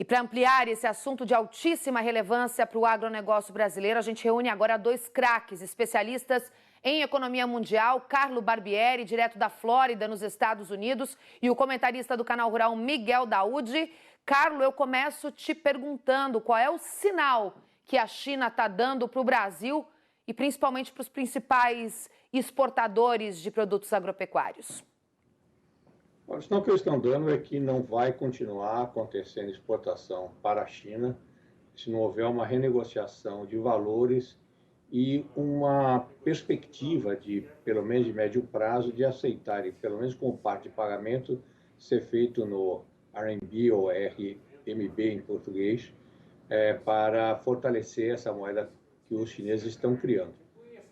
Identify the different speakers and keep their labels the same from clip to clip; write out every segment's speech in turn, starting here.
Speaker 1: E para ampliar esse assunto de altíssima relevância para o agronegócio brasileiro, a gente reúne agora dois craques, especialistas em economia mundial, Carlo Barbieri, direto da Flórida, nos Estados Unidos, e o comentarista do Canal Rural, Miguel Daoud. Carlo, eu começo te perguntando qual é o sinal que a China está dando para o Brasil e principalmente para os principais exportadores de produtos agropecuários.
Speaker 2: O sinal que eles estão dando é que não vai continuar acontecendo exportação para a China se não houver uma renegociação de valores e uma perspectiva de, pelo menos de médio prazo, de aceitarem, pelo menos com parte de pagamento, ser feito no RMB ou RMB em português, para fortalecer essa moeda que os chineses estão criando.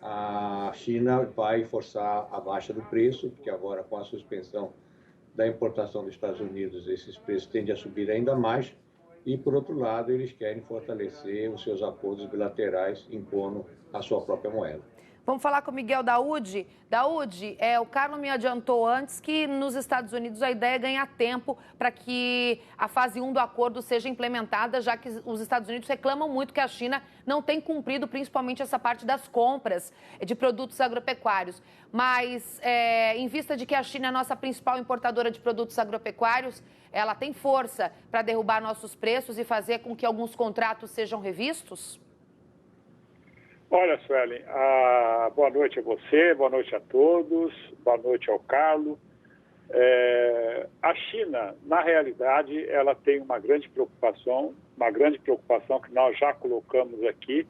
Speaker 2: A China vai forçar a baixa do preço, porque agora com a suspensão da importação dos Estados Unidos, esses preços tendem a subir ainda mais, e, por outro lado, eles querem fortalecer os seus acordos bilaterais, impondo a sua própria moeda.
Speaker 1: Vamos falar com o Miguel Daoud. Daoud, o Carlos me adiantou antes que nos Estados Unidos a ideia é ganhar tempo para que a fase 1 do acordo seja implementada, já que os Estados Unidos reclamam muito que a China não tem cumprido, principalmente essa parte das compras de produtos agropecuários. Mas, em vista de que a China é a nossa principal importadora de produtos agropecuários, ela tem força para derrubar nossos preços e fazer com que alguns contratos sejam revistos?
Speaker 3: Olha, Suelen, boa noite a você, boa noite a todos, boa noite ao Carlos. A China, na realidade, ela tem uma grande preocupação que nós já colocamos aqui,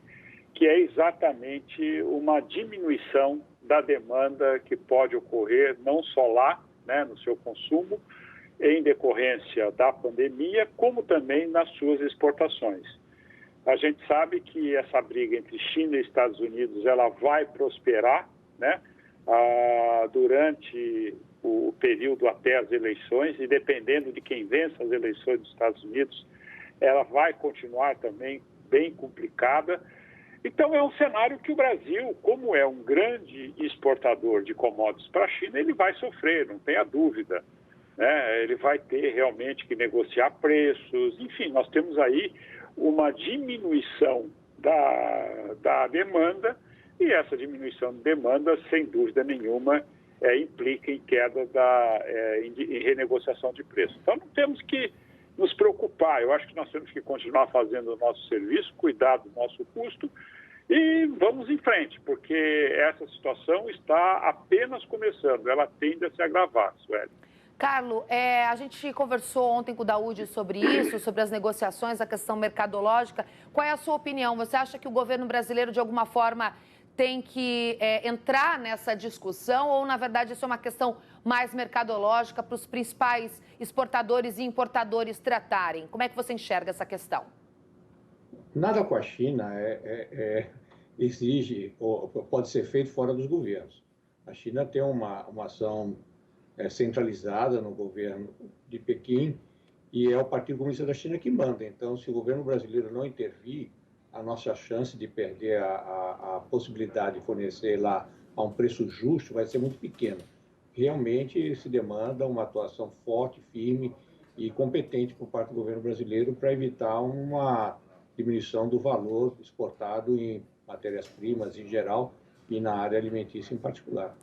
Speaker 3: que é exatamente uma diminuição da demanda que pode ocorrer não só lá, né, no seu consumo, em decorrência da pandemia, como também nas suas exportações. A gente sabe que essa briga entre China e Estados Unidos ela vai prosperar, né, durante o período até as eleições, e dependendo de quem vença as eleições dos Estados Unidos, ela vai continuar também bem complicada. Então é um cenário que o Brasil, como é um grande exportador de commodities para a China, ele vai sofrer, não tenha dúvida, né? Ele vai ter realmente que negociar preços, enfim, nós temos aí uma diminuição da demanda, e essa diminuição de demanda, sem dúvida nenhuma, implica em queda em renegociação de preço. Então, não temos que nos preocupar. Eu acho que nós temos que continuar fazendo o nosso serviço, cuidar do nosso custo e vamos em frente, porque essa situação está apenas começando. Ela tende a se agravar, Sueli.
Speaker 1: Carlos, a gente conversou ontem com o Daoud sobre isso, sobre as negociações, a questão mercadológica. Qual é a sua opinião? Você acha que o governo brasileiro, de alguma forma, tem que entrar nessa discussão ou, na verdade, isso é uma questão mais mercadológica para os principais exportadores e importadores tratarem? Como é que você enxerga essa questão?
Speaker 2: Nada com a China exige ou pode ser feito fora dos governos. A China tem uma ação centralizada no governo de Pequim, e é o Partido Comunista da China que manda. Então, se o governo brasileiro não intervir, a nossa chance de perder a possibilidade de fornecer lá a um preço justo vai ser muito pequena. Realmente se demanda uma atuação forte, firme e competente por parte do governo brasileiro para evitar uma diminuição do valor exportado em matérias-primas em geral e na área alimentícia em particular.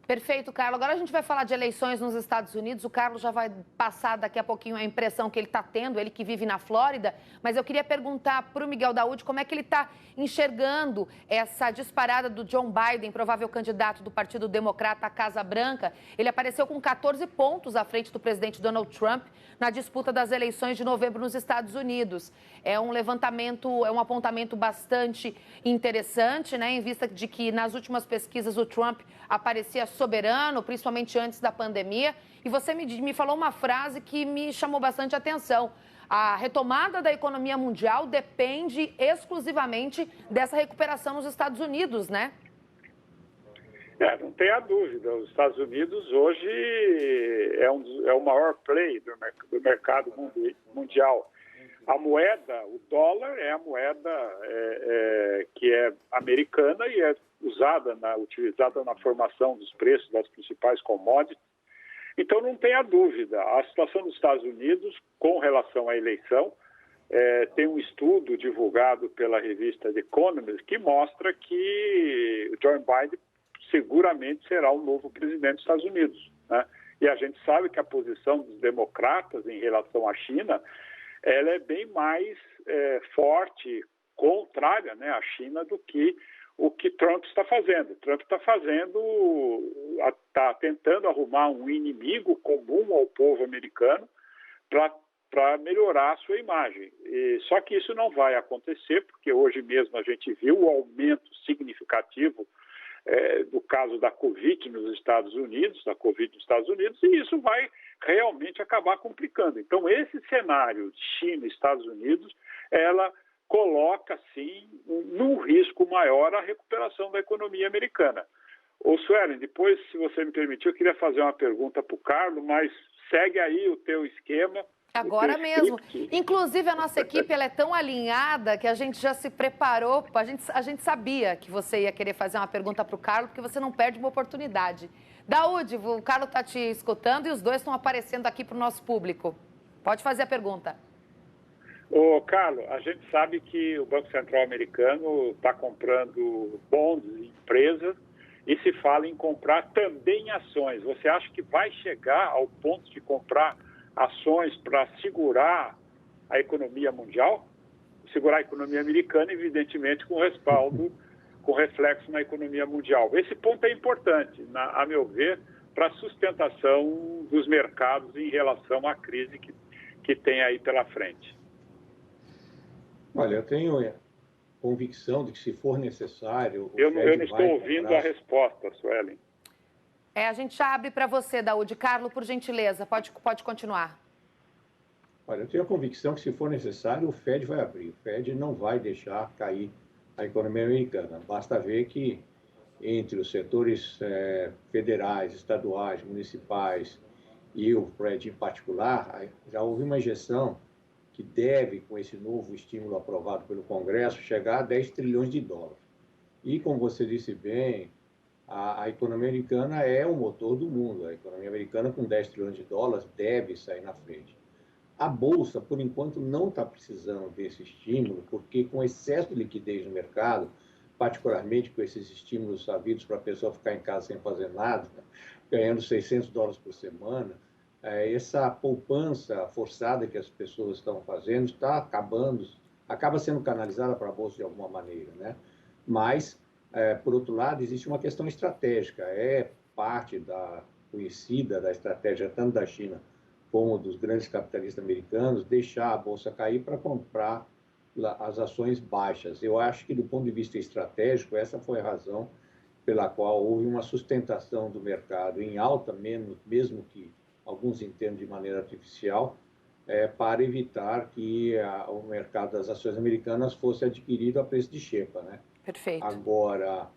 Speaker 1: Perfeito, Carlos. Agora a gente vai falar de eleições nos Estados Unidos. O Carlos já vai passar daqui a pouquinho a impressão que ele está tendo, ele que vive na Flórida. Mas eu queria perguntar para o Miguel Daoud como é que ele está enxergando essa disparada do John Biden, provável candidato do Partido Democrata à Casa Branca. Ele apareceu com 14 pontos à frente do presidente Donald Trump na disputa das eleições de novembro nos Estados Unidos. É um levantamento, é um apontamento bastante interessante, né, em vista de que nas últimas pesquisas o Trump aparecia soberano, principalmente antes da pandemia. E você me falou uma frase que me chamou bastante atenção. A retomada da economia mundial depende exclusivamente dessa recuperação nos Estados Unidos, né?
Speaker 3: Não tenha dúvida. Os Estados Unidos hoje é o maior play do mercado mundial. A moeda, o dólar, é a moeda que é americana e é utilizada na formação dos preços das principais commodities. Então, não tenha dúvida, a situação dos Estados Unidos com relação à eleição Tem um estudo divulgado pela revista The Economist que mostra que o Joe Biden seguramente será o novo presidente dos Estados Unidos, né? E a gente sabe que a posição dos democratas em relação à China, ela é bem mais forte, contrária, né, à China do que o que Trump está fazendo. Trump está tentando arrumar um inimigo comum ao povo americano para melhorar a sua imagem. Só que isso não vai acontecer, porque hoje mesmo a gente viu o aumento significativo do caso da Covid nos Estados Unidos, e isso vai realmente acabar complicando. Então, esse cenário de China e Estados Unidos, ela coloca, sim, num risco maior a recuperação da economia americana. Ô, Suelen, depois, se você me permitir, eu queria fazer uma pergunta para o Carlos, mas segue aí o teu esquema.
Speaker 1: Agora mesmo. Inclusive, a nossa equipe ela é tão alinhada que a gente já se preparou. A gente sabia que você ia querer fazer uma pergunta para o Carlos, porque você não perde uma oportunidade. Daúde, o Carlos está te escutando e os dois estão aparecendo aqui para o nosso público. Pode fazer a pergunta.
Speaker 3: Ô, Carlos, a gente sabe que o Banco Central americano está comprando bonds em empresas e se fala em comprar também ações. Você acha que vai chegar ao ponto de comprar ações para segurar a economia mundial? Segurar a economia americana, evidentemente, com respaldo, com reflexo na economia mundial. Esse ponto é importante, a meu ver, para a sustentação dos mercados em relação à crise que tem aí pela frente.
Speaker 2: Olha, eu tenho convicção de que, se for necessário...
Speaker 3: Eu não estou ouvindo a resposta, Suelen.
Speaker 1: A gente já abre para você, Daúde. Carlos, por gentileza, pode continuar.
Speaker 2: Olha, eu tenho a convicção que, se for necessário, o Fed vai abrir. O Fed não vai deixar cair a economia americana. Basta ver que, entre os setores federais, estaduais, municipais e o Fed em particular, já houve uma injeção que deve, com esse novo estímulo aprovado pelo Congresso, chegar a 10 trilhões de dólares. E, como você disse bem, a economia americana é o motor do mundo. A economia americana, com 10 trilhões de dólares, deve sair na frente. A Bolsa, por enquanto, não está precisando desse estímulo, porque, com excesso de liquidez no mercado, particularmente com esses estímulos sabidos para a pessoa ficar em casa sem fazer nada, ganhando 600 dólares por semana, essa poupança forçada que as pessoas estão fazendo acaba sendo canalizada para a Bolsa de alguma maneira, né? Mas, por outro lado, existe uma questão estratégica. É parte conhecida da estratégia tanto da China como dos grandes capitalistas americanos deixar a Bolsa cair para comprar as ações baixas. Eu acho que, do ponto de vista estratégico, essa foi a razão pela qual houve uma sustentação do mercado em alta, mesmo que alguns entendam de maneira artificial, para evitar que o mercado das ações americanas fosse adquirido a preço de xepa, né?
Speaker 1: Perfeito.
Speaker 2: Agora,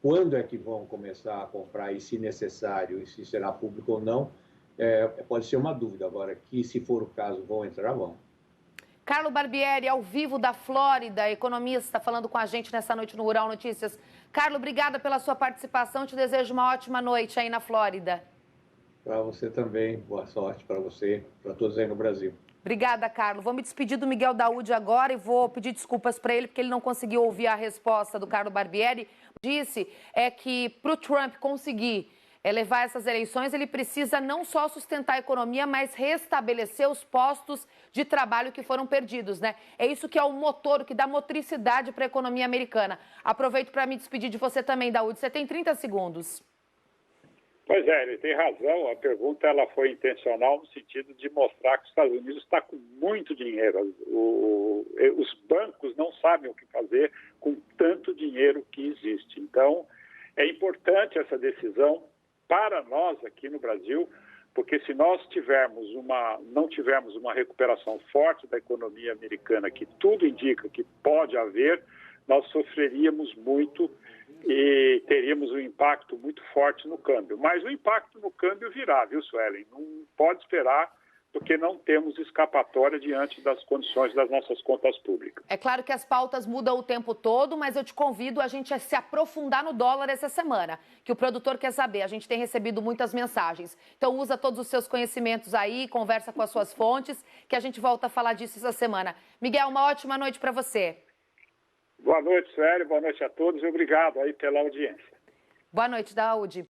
Speaker 2: quando é que vão começar a comprar e, se necessário, e se será público ou não, pode ser uma dúvida. Agora, que, se for o caso, vão entrar, vão.
Speaker 1: Carlos Barbieri, ao vivo da Flórida, economista, falando com a gente nessa noite no Rural Notícias. Carlos, obrigada pela sua participação. Te desejo uma ótima noite aí na Flórida.
Speaker 2: Para você também. Boa sorte para você, para todos aí no Brasil.
Speaker 1: Obrigada, Carlos. Vou me despedir do Miguel Daúde agora e vou pedir desculpas para ele, porque ele não conseguiu ouvir a resposta do Carlos Barbieri. Disse que para o Trump conseguir levar essas eleições, ele precisa não só sustentar a economia, mas restabelecer os postos de trabalho que foram perdidos, né? É isso que é o motor, o que dá motricidade para a economia americana. Aproveito para me despedir de você também, Daúde. Você tem 30 segundos.
Speaker 3: Pois ele tem razão. A pergunta ela foi intencional no sentido de mostrar que os Estados Unidos está com muito dinheiro. Os bancos não sabem o que fazer com tanto dinheiro que existe. Então, é importante essa decisão para nós aqui no Brasil, porque se nós não tivermos uma recuperação forte da economia americana, que tudo indica que pode haver, nós sofreríamos muito e teríamos um impacto muito forte no câmbio. Mas o impacto no câmbio virá, viu, Suelen? Não pode esperar porque não temos escapatória diante das condições das nossas contas públicas.
Speaker 1: É claro que as pautas mudam o tempo todo, mas eu te convido a gente a se aprofundar no dólar essa semana, que o produtor quer saber. A gente tem recebido muitas mensagens. Então usa todos os seus conhecimentos aí, conversa com as suas fontes, que a gente volta a falar disso essa semana. Miguel, uma ótima noite para você.
Speaker 3: Boa noite, Sueli, boa noite a todos e obrigado aí pela audiência.
Speaker 1: Boa noite, Daúde.